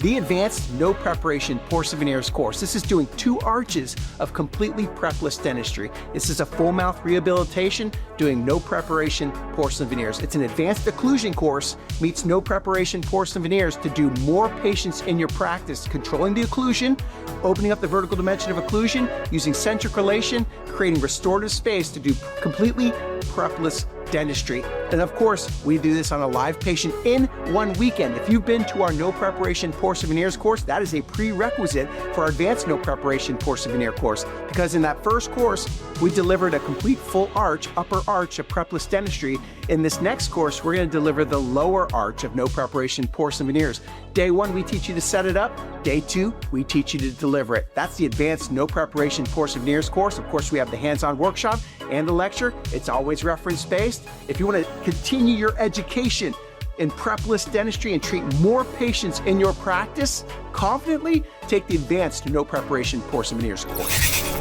the Advanced No Preparation Porcelain Veneers course. This is doing 2 arches of completely prepless dentistry. This is a full mouth rehabilitation doing no preparation porcelain veneers. It's an advanced occlusion course meets no preparation porcelain veneers to do more patients in your practice, controlling the occlusion, opening up the vertical dimension of occlusion, using centric relation, creating restorative space to do completely prepless dentistry. And of course, we do this on a live patient in 1 weekend. If you've been to our no preparation porcelain veneers course, that is a prerequisite for our advanced no preparation porcelain veneer course, because in that first course, we delivered a complete full arch, upper arch of prepless dentistry. In this next course, we're going to deliver the lower arch of no preparation porcelain veneers. Day 1, we teach you to set it up. Day 2, we teach you to deliver it. That's the advanced no preparation porcelain veneers course. Of course, we have the hands-on workshop and the lecture. It's always reference-based. If you want to continue your education in prepless dentistry and treat more patients in your practice confidently, take the advanced no preparation porcelain veneers course.